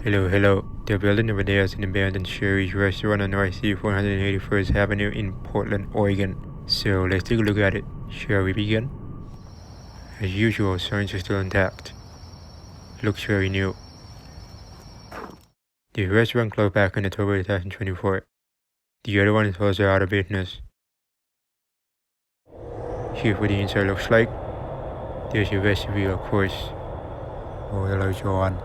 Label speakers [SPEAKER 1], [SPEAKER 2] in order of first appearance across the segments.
[SPEAKER 1] Hello. The building over there is an abandoned Shari's restaurant on North 481st Avenue in Portland, Oregon. So let's take a look at it. Shall we begin? As usual, signs are still intact. Looks very new. The restaurant closed back in October 2024. The other one is also out of business. Here's what the inside looks like. There's your vestibule, of course. Oh, hello, Joanne.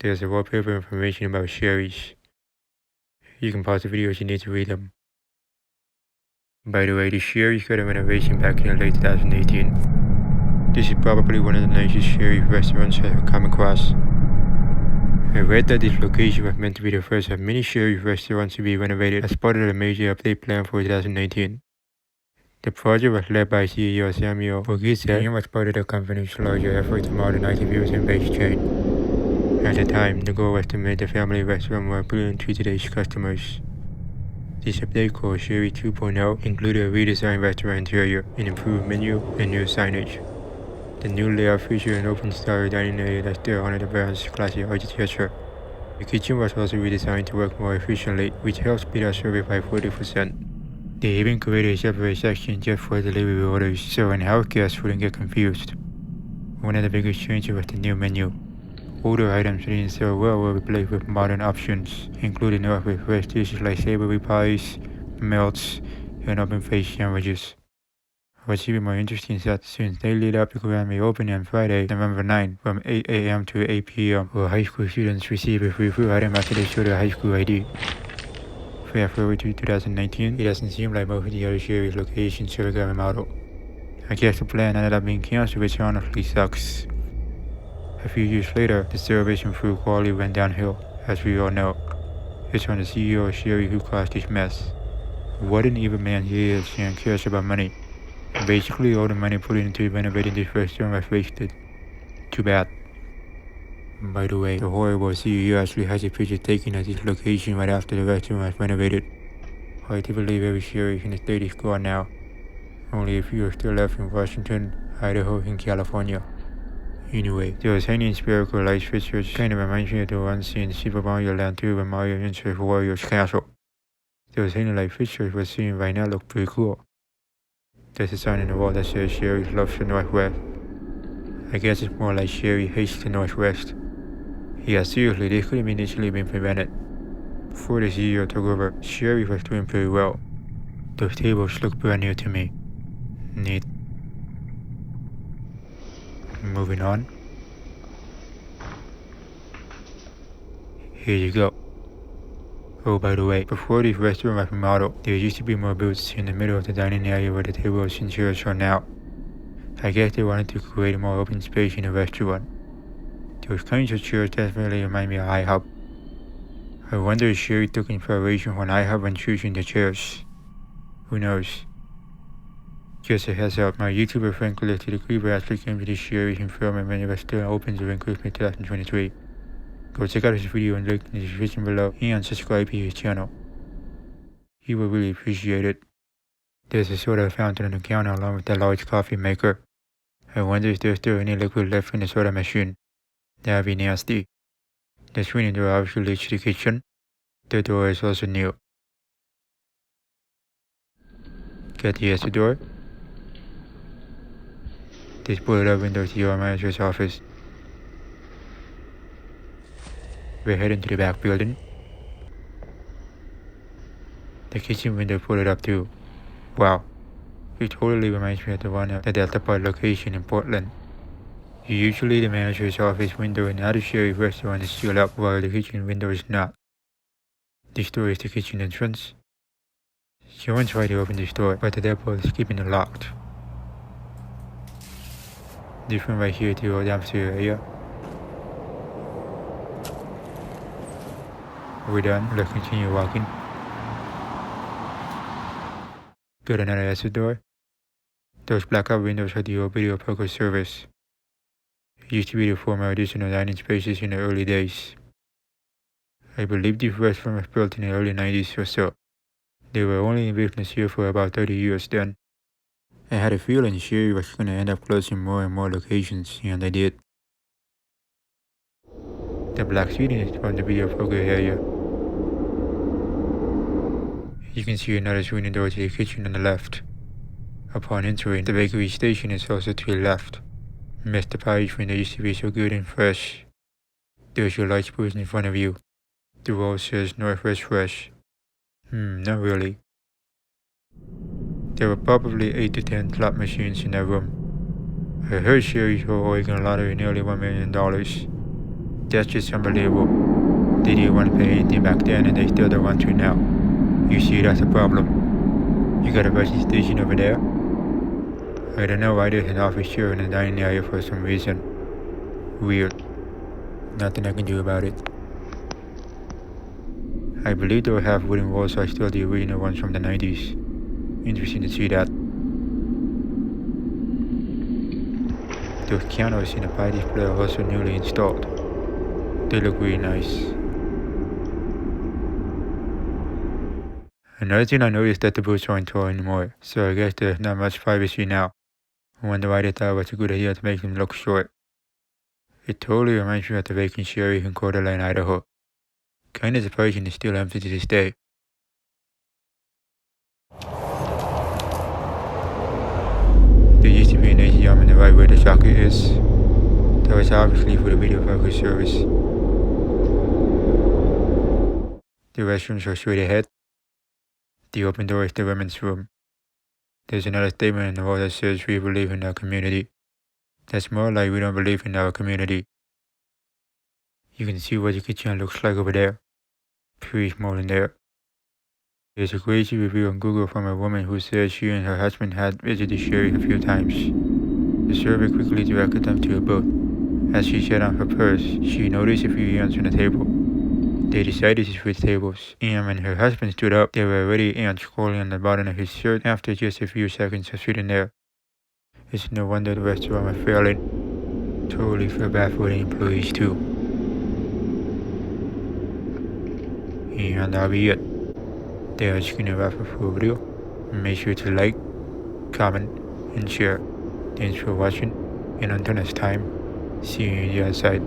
[SPEAKER 1] There's a wallpaper information about Shari's. You can pause the video if you need to read them. By the way, the Shari's got a renovation back in late 2018. This is probably one of the nicest Shari's restaurants I've ever come across. I read that this location was meant to be the first of many Shari's restaurants to be renovated as part of the major update plan for 2019. The project was led by CEO Samuel Borghese and was part of the company's larger effort to modernize the European-based chain. At the time, the goal was to make the family restaurant more appealing to today's customers. This update called Shari 2.0 included a redesigned restaurant interior, an improved menu, and new signage. The new layout featured an open-style dining area that still honored the brand's classic architecture. The kitchen was also redesigned to work more efficiently, which helped speed up service by 40%. They even created a separate section just for delivery orders, so in-house guests wouldn't get confused. One of the biggest changes was the new menu. Older items that didn't sell well were replaced with modern options, including with fresh dishes like savory pies, melts, and open-faced sandwiches. What's even more interesting is that since they lit up the grand reopening on Friday, November 9, from 8 a.m. to 8 p.m., where high school students receive a free food item after they show their high school ID. Fast forward to 2019, it doesn't seem like most of the other Shari's locations ever got remodeled. I guess the plan ended up being canceled, which honestly sucks. A few years later, the service and food quality went downhill, as we all know. It's on the CEO of Shari who caused this mess. What an evil man he is and cares about money. Basically, all the money put into renovating this restaurant was wasted. Too bad. By the way, the horrible CEO actually has a picture taken at this location right after the restaurant was renovated. Hard to believe every Shari in the state is gone now. Only a few are still left in Washington, Idaho, and California. Anyway, those hanging spherical light fixtures kind of remind me of the ones in Super Mario Land 2 when Mario enters Wario's castle. Those hanging light fixtures we're seeing right now look pretty cool. There's a sign on the wall that says Shari loves the Northwest. I guess it's more like Shari hates the Northwest. Yeah, seriously, this could have initially been prevented. Before the CEO took over, Shari was doing pretty well. Those tables look brand new to me. Neat. Moving on. Here you go. Oh, by the way, before this restaurant was remodeled, there used to be more booths in the middle of the dining area where the tables and chairs are now. I guess they wanted to create more open space in the restaurant. Those kinds of chairs definitely remind me of IHOP. I wonder if Shari took inspiration from IHOP when choosing the chairs. Who knows? Just a heads up, my YouTuber friend collected a creeper actually came to this Shari and filmed it when it was still open during Christmas 2023. Go check out his video and link in the description below and subscribe to his channel. He would really appreciate it. There's a soda fountain on the counter along with the large coffee maker. I wonder if there's still any liquid left in the soda machine. That'd be nasty. The screen door obviously leads to the kitchen. The door is also new. Get the exit door. This boarded up window to your manager's office. We're heading to the back building. The kitchen window boarded up too. Wow. It totally reminds me of the one at the Delta Park location in Portland. Usually the manager's office window in other Shari restaurant is sealed up while the kitchen window is not. This door is the kitchen entrance. Someone tried to open this door, but the deadbolt is keeping it locked. This one right here to go downstairs area. We're done, let's continue walking. Got another exit door. Those blackout windows are the old video poker service. It used to be the former additional dining spaces in the early days. I believe this restaurant was built in the early 90s or so. They were only in business here for about 30 years then. I had a feeling Shari was going to end up closing more and more locations, and they did. The black seating is from the video poker area. You can see another swinging door to the kitchen on the left. Upon entering, the bakery station is also to the left. Miss the pie when they used to be so good and fresh. There's your light post in front of you. The wall says Northwest Fresh. Not really. There were probably 8 to 10 slot machines in that room. I heard Shari's whole Oregon lottery nearly $1 million. That's just unbelievable. They didn't want to pay anything back then and they still don't want to now. You see, that's a problem. You got a bus station over there? I don't know why there's an office chair in the dining area for some reason. Weird. Nothing I can do about it. I believe they will have wooden walls like still the original ones from the 90s. Interesting to see that. Those pianos in the pie display are also newly installed. They look really nice. Another thing I noticed that the booths aren't tall anymore, so I guess there's not much privacy now. I wonder why they thought it was a good idea to make them look short. It totally reminds me of the vacant Shari in Coeur d'Alene, Idaho. Kinda surprising it's still empty to this day. There used to be an ATM in the right where the socket is. That was obviously for the video poker service. The restrooms are straight ahead. The open door is the women's room. There's another statement in the wall that says we believe in our community. That's more like we don't believe in our community. You can see what the kitchen looks like over there. Pretty small in there. There's a crazy review on Google from a woman who says she and her husband had visited Shari a few times. The server quickly directed them to a boat. As she sat on her purse, she noticed a few ants on the table. They decided to switch tables, and when her husband stood up, there were already ants crawling on the bottom of his shirt after just a few seconds of sitting there. It's no wonder the restaurant was failing. Totally feel bad for the employees too. And that'll be it. There's gonna wrap up for the video. Make sure to like, comment, and share. Thanks for watching, and until next time, see you on the other side.